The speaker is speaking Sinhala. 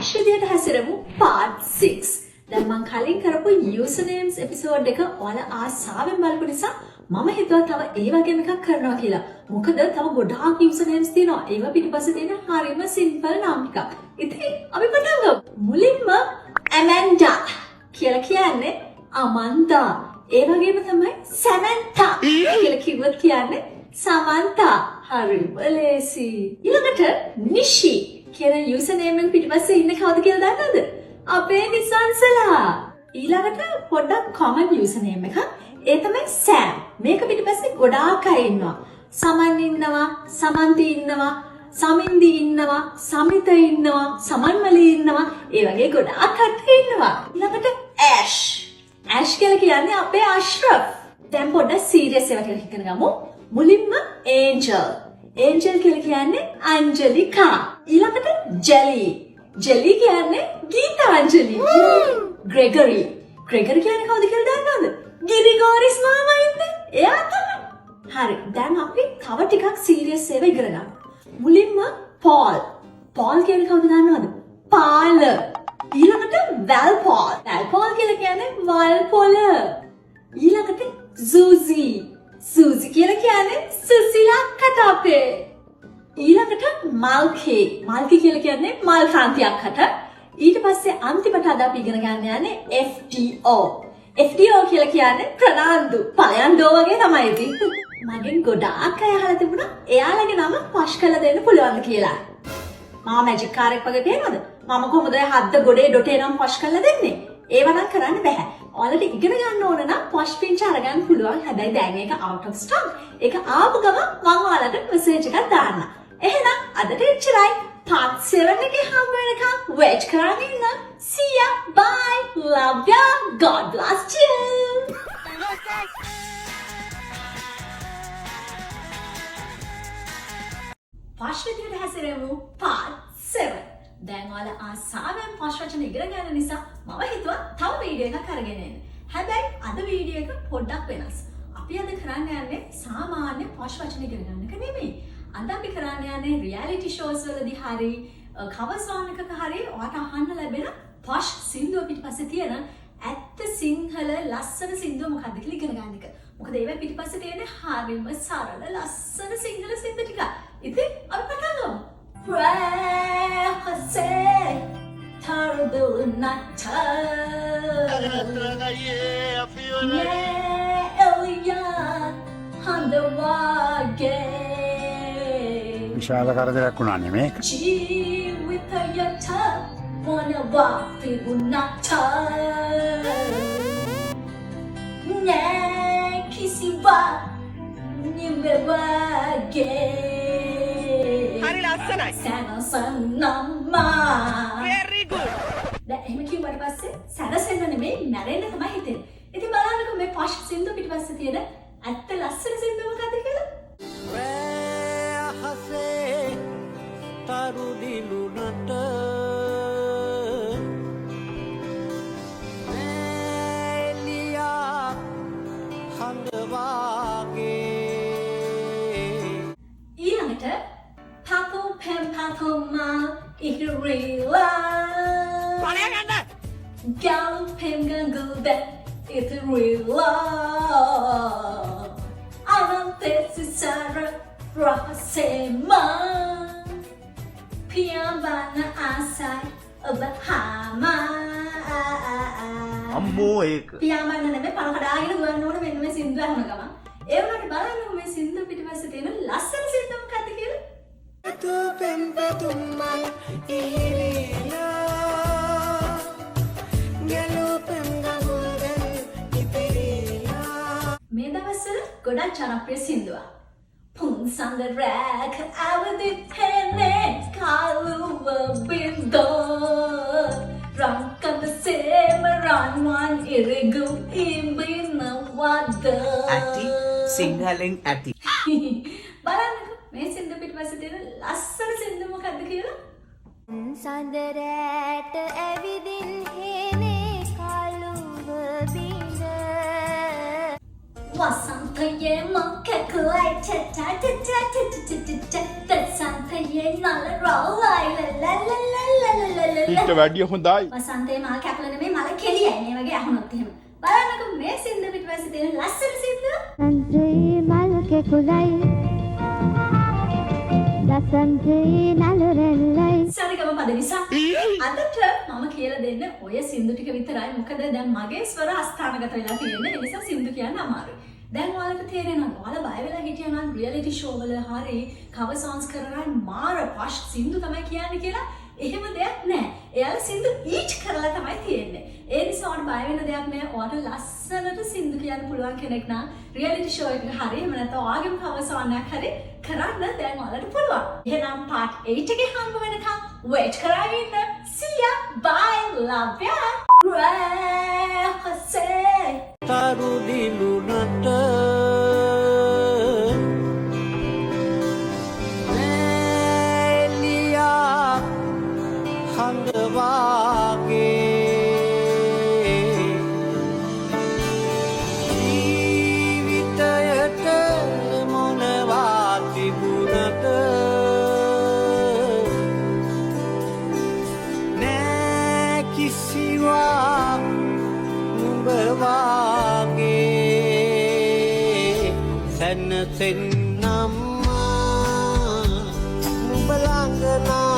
විදියට හැසිරෙමු part 6. දැන් මම කලින් කරපු usernames episode එක ඔයාලා ආසාවෙන් බලපු නිසා මම හිතුවා තව ඒ වගේම එකක් කරනවා කියලා. මොකද තව ගොඩාක් usernames තියෙනවා. ඒවා පිටිපස්සේ තියෙන හරිම simple නම් ටිකක්. ඉතින් අපි පටන් ගමු. මුලින්ම Amanda කියලා කියන්නේ Amanda. ඒ වගේම තමයි Samantha කියලා කිව්වොත් කියන්නේ Samantha. හරිම ලේසි. ඊළඟට Nishi කියන username එක පිටිපස්සේ ඉන්නේ කවුද කියලා දන්නවද? අපේ නිසංසලා. ඊළඟට පොඩ්ඩක් common username එක. ඒ තමයි Sam. මේක පිටිපස්සේ ගොඩාක් අය ඉන්නවා. සමන් ඉන්නවා, සමන්ති ඉන්නවා, සමින්දි ඉන්නවා, සමිත ඉන්නවා, සමන්මලි ඉන්නවා. ඒ වගේ ගොඩාක් කට්ටිය ඉන්නවා. ඊළඟට Ash. Ash කියලා කියන්නේ අපේ අශ්රෆ්. දැන් පොඩ්ඩක් serious ඒවා කියලා ඉගෙන ගමු. මුලින්ම Angel. Angel කියලා කියන්නේ අංජලිකා. ඊළඟට Jelly. Jelly කියන්නේ ගීතාංජලි. Gregory. Gregory කියන්නේ කවුද කියලා දන්නවද? ගිරිගෝරිස් මාමා ඉන්නේ. එයා තමයි. හරි. දැන් අපි තව ටිකක් serious ඒවා ඉගෙන ගමු. මුලින්ම Paul. Paul කියන්නේ කවුද දන්නවද? පාල. ඊළඟට Valpaul. Valpaul කියලා කියන්නේ වල්පොල. ඊළඟට Suzy. Suzy කියලා කියන්නේ සුසිලා කටාපේ. ඊළඟට Malky. Malky කියලා කියන්නේ මල් කාන්තියක් කට. ඊට පස්සේ අන්තිමට අද අපි ඉගෙන ගන්න යන්නේ FDO. FDO කියලා කියන්නේ ප්‍රනාන්දු. පලයන්ඩෝ වගේ තමයි ඉතින්. මගෙන් ගොඩාක් අය අහලා තිබුණා එයාලගේ නම පොෂ් කරලා දෙන්න පුළුවන්ද කියලා. මම මැජික් කාරෙක් වගේ පේනවද? මම කොහොමද හද්ද ගොඩේ ඩොටේ නම් පොෂ් කරලා දෙන්නේ? ඒව නම් කරන්න බෑ. ඔයාලට ඉගෙන ගන්න ඕන නම් පොෂ් පින්ච් අරගන්න පුළුවන්. හැබැයි දැන් ඒක out of stock. ඒක ආපු ගමන් මම ඔයාලට මෙසේජ් එකක් දාන්න. එහෙනම් අදට එච්චරයි. part 7 එකේ හම්බ වෙනකම් wait කරගෙන ඉන්න. See ya. Bye. Love ya. God bless you. Posh විදියට හැසිරෙමු part 7. දැන් ඔයාලා ආසාවෙන් පොෂ් වචන ඉගෙන ගන්න නිසා මම හිතුවා තව වීඩියෝ එකක් අරගෙන එන්න. හැබැයි අද වීඩියෝ එක පොඩ්ඩක් වෙනස්. අපි අද කරන්න යන්නේ සාමාන්‍ය පොෂ් වචන ඉගෙන ගන්න එක නෙමෙයි. අද අපි කරන්න යන්නේ රියැලිටි ෂෝස් වලදී හරි කවර් සෝන් එකක හරි ඔයාට අහන්න ලැබෙන පොෂ් සින්දුව පිටිපස්සේ තියෙන ඇත්ත සිංහල ලස්සන සින්දුව මොකක්ද කියලා ඉගෙන ගන්න එක. මොකද ඒවා පිටිපස්සේ තියෙන හරිම සරල ලස්සන සිංහල සින්දු ටික. ඉතින් අපි පටන් ගමු. terrible night. විශාල කරදරයක් වුණා නෙමේ. ජීවිතයට මොනවා තිබුණාට නෑ කිසිවක් නිවෙවගේ. හරි ලස්සනයි. සැනසනම්මා. Very good. දැන් එහෙම කිව්වට පස්සේ සැනසෙන්න නෙමෙයි මැරෙන්න තමයි හිතෙන්නේ. ඉතින් බලන්නකෝ මේ පොෂ් සින්දු පිටිපස්සේ තියෙන ඇත්ත ලස්සන සින්දු මොකද්ද කියලා? හසේ තරුදිලුනට එලියා හඳවාගේ. ඊළඟට Papo Pem Papo Ma Ihrila පලය ගන්න. Gal Pem Gangude Ihrila Avante Sisara Rahasema Piambana Asai Bahama අම්මෝ ඒක. පියාඹන්න නෙමෙයි පණ කඩාගෙන ගුවන් ඕන මෙන්න මේ සින්දුව අහන ගමන්. ඒ වුණාට බලන්නකො මේ සින්දුව පිටිපස්සේ තියෙන ලස්සන සින්දුව මොකක්ද කියලා? තු පෙම්පතුම්මල් ඉහිරිලා ගැලූ පෙම් ගඟුල්ගෙන් ඉපිරිලා. මේ දවස්වල ගොඩක් ජනප්‍රිය සින්දුවක්. පුන්සඳ රැක අවදි පෙනේ කාලුව බින්දෝ රංකඳ සේම රන්වන් ඉරිගු ඉඹිනවද. ඇති සිංහලෙන් ඇති. බලන්නකො මේ සින්දුව පිටිපස්සේ තියෙන ලස්සන සින්දුව මොකක්ද කියලා? සඳරෑට ඇවිදින් හේනේ කළුව බිඳ වසන්තයේ මකකලයි වසන්තයේ නලරෝලයි ඊට වැඩිය හොඳයි. වසන්තයේ මල් කැපල නෙමෙයි මල කෙලියයි මේ වගේ අහුනොත් එහෙම බලන්නකෝ මේ සින්ද පිටපස්සේ තියෙන ලස්සන සින්ද संजय मलके कुलाई දසන්තේ නලරෙල්ලයි සරිගම පද නිසා අදට මම කියලා දෙන්න ඔය සින්දු ටික විතරයි මොකද දැන් මගේ ස්වර අස්ථානගත වෙලා තියෙන්නේ ඒ නිසා සින්දු කියන්න අමාරුයි දැන් ඔයාලට තේරෙනවා ඔයාලා බය වෙලා හිටියා නම් රියැලිටි ෂෝ වල හරි කවර් සෝන්ග්ස් කරලා මාර පෂ් සින්දු තමයි කියන්නේ කියලා එහෙම දෙයක් නැහැ. එයාලා සින්දු ඊච් කරලා තමයි තියෙන්නේ. ඒ නිසා ඔයාලට බය වෙන දෙයක් නැහැ. ඔයාලට ලස්සනට සින්දු කියන්න පුළුවන් කෙනෙක් නම් රියැලිටි ෂෝ එකක හරි එහෙම නැත්නම් ඔයාගේම කවර් සෝන්ග් එකක් හරි කරන්න දැන් ඔයාලට පුළුවන්. එහෙනම් part 8 එකේ හම්බ වෙනකම් wait කරගෙන ඉන්න. See ya. Bye. Love ya. Hase. තරුදිලුනට එලියා හඳවාගේ ජීවිතයට මොනවා තිබුණට නෑ කිසිවක් නුඹ වාගේ සැනසෙන්නම් නුඹ ළඟ නම්